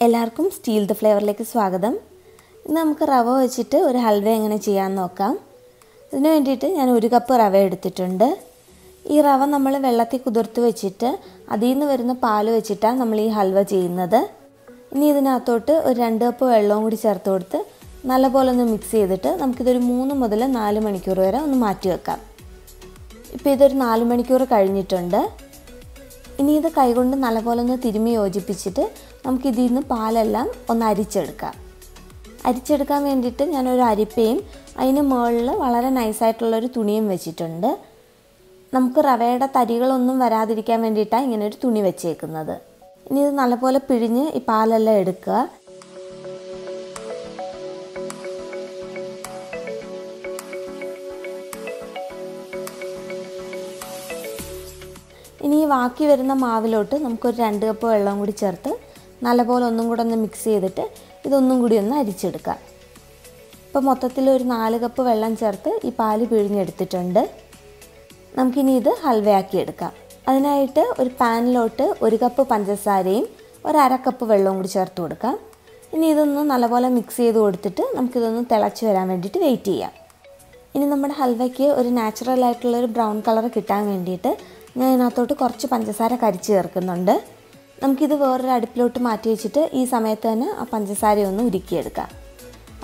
എല്ലാവർക്കും steel the ഫ്ലേവറിലേക്ക് സ്വാഗതം. ഇന്ന് നമുക്ക് റവ വെച്ചിട്ട് ഒരു ഹൽവ എങ്ങനെ ചെയ്യാമെന്ന് നോക്കാം. ഇതിന് വേണ്ടിയിട്ട് ഞാൻ 1 കപ്പ് റവ എടുത്തിട്ടുണ്ട്. ഈ റവ നമ്മൾ വെള്ളത്തിൽ കുതിർത്ത് വെച്ചിട്ട് അതിൽ നിന്ന് വരുന്ന പാൽ വെച്ചിട്ടാണ് നമ്മൾ ഈ ഹൽവ ചെയ്യുന്നത്. ഇനി ഇതിനകത്തോട്ട് ഒരു 2 കപ്പ് വെള്ളവും കൂടി ചേർത്ത് കൊടുത്ത് നല്ലപോലെ ഒന്ന് മിക്സ് ചെയ്തിട്ട് നമുക്കിതൊരു 3 മുതൽ 4 മണിക്കൂർ വരെ ഒന്ന് മാറ്റി വെക്കാം. ഇപ്പോൾ ഇതൊരു 4 മണിക്കൂർ കഴിഞ്ഞിട്ടുണ്ട്. ഇനി ഇത് കൈകൊണ്ട് നല്ലപോലെ ഒന്ന് തിരുമ്മി യോജിപ്പിച്ചിട്ട് നമുക്ക് ഇതിൽ നിന്ന് പാലെല്ലാം ഒന്ന് അരിച്ചെടുക്കാൻ വേണ്ടിയിട്ട് ഞാനൊരു അരിപ്പയും അതിന് മുകളിൽ വളരെ നൈസായിട്ടുള്ളൊരു തുണിയും വെച്ചിട്ടുണ്ട്. നമുക്ക് റവയുടെ തരികളൊന്നും വരാതിരിക്കാൻ വേണ്ടിയിട്ടാണ് ഇങ്ങനെ ഒരു തുണി വെച്ചേക്കുന്നത്. ഇനി ഇത് നല്ലപോലെ പിഴിഞ്ഞ് ഈ പാലെല്ലാം എടുക്കുക. ഇനി ഈ ബാക്കി വരുന്ന മാവിലോട്ട് നമുക്കൊരു 2 കപ്പ് വെള്ളം കൂടി ചേർത്ത് നല്ലപോലെ ഒന്നും കൂടെ ഒന്ന് മിക്സ് ചെയ്തിട്ട് ഇതൊന്നും കൂടി ഒന്ന് അരിച്ചെടുക്കാം. ഇപ്പോൾ മൊത്തത്തിൽ ഒരു 4 കപ്പ് വെള്ളം ചേർത്ത് ഈ പാല് പിഴിഞ്ഞെടുത്തിട്ടുണ്ട്. നമുക്കിനി ഇത് ഹൽവയാക്കി എടുക്കാം. അതിനായിട്ട് ഒരു പാനിലോട്ട് 1 കപ്പ് പഞ്ചസാരയും ഒരു 1/2 കപ്പ് വെള്ളവും കൂടി ചേർത്ത് കൊടുക്കാം. ഇനി ഇതൊന്ന് നല്ലപോലെ മിക്സ് ചെയ്ത് കൊടുത്തിട്ട് നമുക്കിതൊന്ന് തിളച്ച് വരാൻ വേണ്ടിയിട്ട് വെയിറ്റ് ചെയ്യാം. ഇനി നമ്മുടെ ഹൽവയ്ക്ക് ഒരു നാച്ചുറൽ ആയിട്ടുള്ളൊരു ബ്രൗൺ കളർ കിട്ടാൻ വേണ്ടിയിട്ട് ഞാൻ ഇതിനകത്തോട്ട് കുറച്ച് പഞ്ചസാര കരിച്ച് ചേർക്കുന്നുണ്ട്. നമുക്കിത് വേറൊരു അടുപ്പിലോട്ട് മാറ്റി വെച്ചിട്ട് ഈ സമയത്ത് തന്നെ ആ പഞ്ചസാരയൊന്ന് ഉരുക്കിയെടുക്കാം.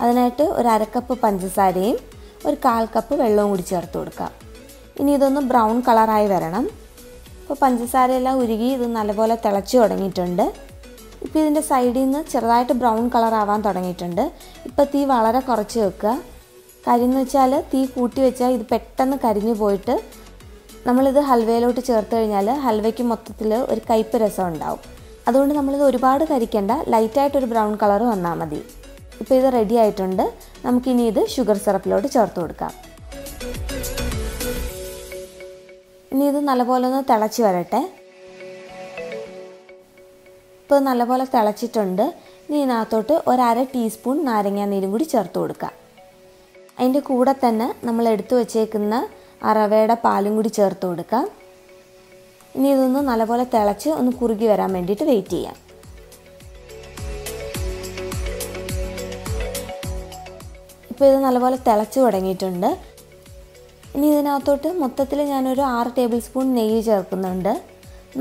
അതിനായിട്ട് ഒരു 1/2 കപ്പ് പഞ്ചസാരയും ഒരു 1/4 കപ്പ് വെള്ളവും കൂടി ചേർത്ത് കൊടുക്കാം. ഇനി ഇതൊന്ന് ബ്രൗൺ കളറായി വരണം. അപ്പോൾ പഞ്ചസാരയെല്ലാം ഉരുകി ഇത് നല്ലപോലെ തിളച്ച് തുടങ്ങിയിട്ടുണ്ട്. ഇപ്പോൾ ഇതിൻ്റെ സൈഡിൽ നിന്ന് ചെറുതായിട്ട് ബ്രൗൺ കളർ ആവാൻ തുടങ്ങിയിട്ടുണ്ട്. ഇപ്പോൾ തീ വളരെ കുറച്ച് വെക്കുക. കരിന്ന് വെച്ചാൽ തീ കൂട്ടി വെച്ചാൽ ഇത് പെട്ടെന്ന് കരിഞ്ഞു പോയിട്ട് നമ്മളിത് ഹൽവയിലോട്ട് ചേർത്ത് കഴിഞ്ഞാൽ ഹൽവയ്ക്ക് മൊത്തത്തിൽ ഒരു കയ്പ്പ് രസം ഉണ്ടാവും. അതുകൊണ്ട് നമ്മളിത് ഒരുപാട് കരിക്കേണ്ട, ലൈറ്റായിട്ടൊരു ബ്രൗൺ കളർ വന്നാൽ മതി. ഇപ്പോൾ ഇത് റെഡി ആയിട്ടുണ്ട്. നമുക്കിനി ഇത് ഷുഗർ സിറപ്പിലോട്ട് ചേർത്ത് കൊടുക്കാം. ഇനി ഇത് നല്ലപോലെ ഒന്ന് തിളച്ച് വരട്ടെ. ഇപ്പോൾ നല്ലപോലെ തിളച്ചിട്ടുണ്ട്. ഇനി ഇതിനകത്തോട്ട് ഒരു 1/2 ടീസ്പൂൺ നാരങ്ങാ നീരും കൂടി ചേർത്ത് കൊടുക്കാം. അതിൻ്റെ കൂടെ തന്നെ നമ്മൾ എടുത്തു വച്ചേക്കുന്ന ആ റവയുടെ പാലും കൂടി ചേർത്ത് കൊടുക്കാം. ഇനി ഇതൊന്ന് നല്ലപോലെ തിളച്ച് ഒന്ന് കുറുകി വരാൻ വേണ്ടിയിട്ട് വെയിറ്റ് ചെയ്യാം. ഇപ്പോൾ ഇത് നല്ലപോലെ തിളച്ച് തുടങ്ങിയിട്ടുണ്ട്. ഇനി ഇതിനകത്തോട്ട് മൊത്തത്തിൽ ഞാനൊരു 6 ടേബിൾ സ്പൂൺ നെയ്യ് ചേർക്കുന്നുണ്ട്.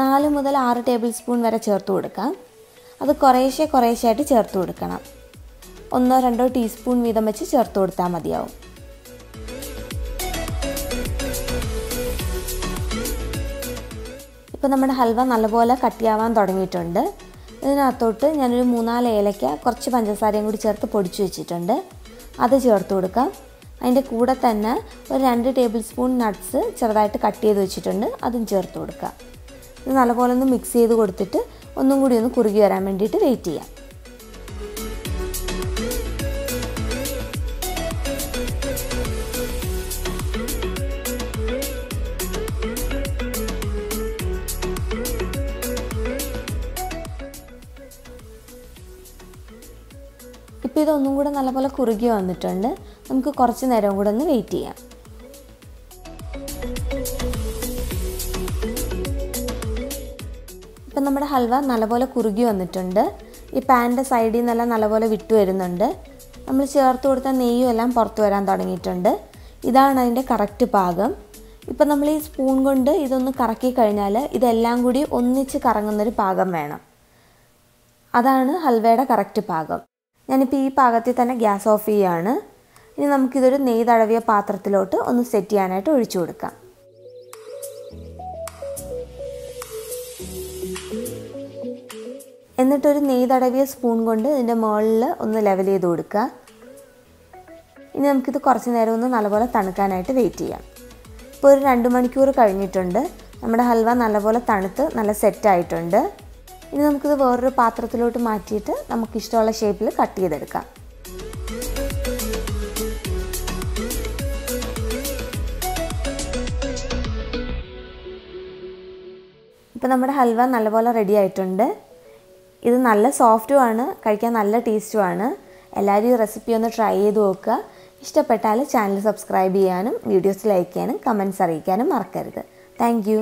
4 മുതൽ 6 ടേബിൾ സ്പൂൺ വരെ ചേർത്ത് കൊടുക്കാം. അത് കുറേശ്ശെയായിട്ട് ചേർത്ത് കൊടുക്കണം. 1-2 ടീസ്പൂൺ വീതം വെച്ച് ചേർത്ത് കൊടുത്താൽ മതിയാവും. ഇപ്പോൾ നമ്മുടെ ഹൽവ നല്ലപോലെ കട്ടിയാവാൻ തുടങ്ങിയിട്ടുണ്ട്. ഇതിനകത്തോട്ട് ഞാനൊരു 3-4 ഏലക്ക കുറച്ച് പഞ്ചസാരയും കൂടി ചേർത്ത് പൊടിച്ചു വെച്ചിട്ടുണ്ട്. അത് ചേർത്ത് കൊടുക്കാം. അതിൻ്റെ കൂടെ തന്നെ ഒരു 2 ടേബിൾ സ്പൂൺ നട്ട്സ് ചെറുതായിട്ട് കട്ട് ചെയ്ത് വെച്ചിട്ടുണ്ട്. അതും ചേർത്ത് കൊടുക്കാം. ഇത് നല്ലപോലെ ഒന്ന് മിക്സ് ചെയ്ത് കൊടുത്തിട്ട് ഒന്നും കൂടി ഒന്ന് കുറുകി വരാൻ വേണ്ടിയിട്ട് വെയിറ്റ് ചെയ്യാം. ഇപ്പോൾ ഇതൊന്നും കൂടെ നല്ലപോലെ കുറുകി വന്നിട്ടുണ്ട്. നമുക്ക് കുറച്ച് നേരം കൂടെ ഒന്ന് വെയിറ്റ് ചെയ്യാം. ഇപ്പം നമ്മുടെ ഹൽവ നല്ലപോലെ കുറുകി വന്നിട്ടുണ്ട്. ഈ പാനിൻ്റെ സൈഡിൽ നിന്നെല്ലാം നല്ലപോലെ വിട്ടു വരുന്നുണ്ട്. നമ്മൾ ചേർത്ത് കൊടുത്ത നെയ്യും എല്ലാം പുറത്ത് വരാൻ തുടങ്ങിയിട്ടുണ്ട്. ഇതാണ് അതിൻ്റെ കറക്റ്റ് പാകം. ഇപ്പം നമ്മൾ ഈ സ്പൂൺ കൊണ്ട് ഇതൊന്ന് കറക്കി കഴിഞ്ഞാൽ ഇതെല്ലാം കൂടി ഒന്നിച്ച് കറങ്ങുന്നൊരു പാകം വേണം. അതാണ് ഹൽവയുടെ കറക്റ്റ് പാകം. ഞാനിപ്പോൾ ഈ പാകത്തിൽ തന്നെ ഗ്യാസ് ഓഫ് ചെയ്യുകയാണ്. ഇനി നമുക്കിതൊരു നെയ്യ് തടവിയ പാത്രത്തിലോട്ട് ഒന്ന് സെറ്റ് ചെയ്യാനായിട്ട് ഒഴിച്ചു കൊടുക്കാം. എന്നിട്ടൊരു നെയ്യ് തടവിയ സ്പൂൺ കൊണ്ട് ഇതിൻ്റെ മുകളിൽ ഒന്ന് ലെവൽ ചെയ്ത് കൊടുക്കുക. ഇനി നമുക്കിത് കുറച്ച് നേരം ഒന്ന് നല്ലപോലെ തണുക്കാനായിട്ട് വെയിറ്റ് ചെയ്യാം. ഇപ്പോൾ ഒരു 2 മണിക്കൂർ കഴിഞ്ഞിട്ടുണ്ട്. നമ്മുടെ ഹൽവ നല്ലപോലെ തണുത്ത് നല്ല സെറ്റായിട്ടുണ്ട്. ഇനി നമുക്കിത് വേറൊരു പാത്രത്തിലോട്ട് മാറ്റിയിട്ട് നമുക്കിഷ്ടമുള്ള ഷേപ്പിൽ കട്ട് ചെയ്തെടുക്കാം. ഇപ്പോൾ നമ്മുടെ ഹൽവ നല്ലപോലെ റെഡി ആയിട്ടുണ്ട്. ഇത് നല്ല സോഫ്റ്റുമാണ്, കഴിക്കാൻ നല്ല ടേസ്റ്റുമാണ്. എല്ലാവരും ഈ റെസിപ്പി ഒന്ന് ട്രൈ ചെയ്ത് നോക്കുക. ഇഷ്ടപ്പെട്ടാൽ ചാനൽ സബ്സ്ക്രൈബ് ചെയ്യാനും വീഡിയോസ് ലൈക്ക് ചെയ്യാനും കമൻറ്റ്സ് അറിയിക്കാനും മറക്കരുത്. Thank you.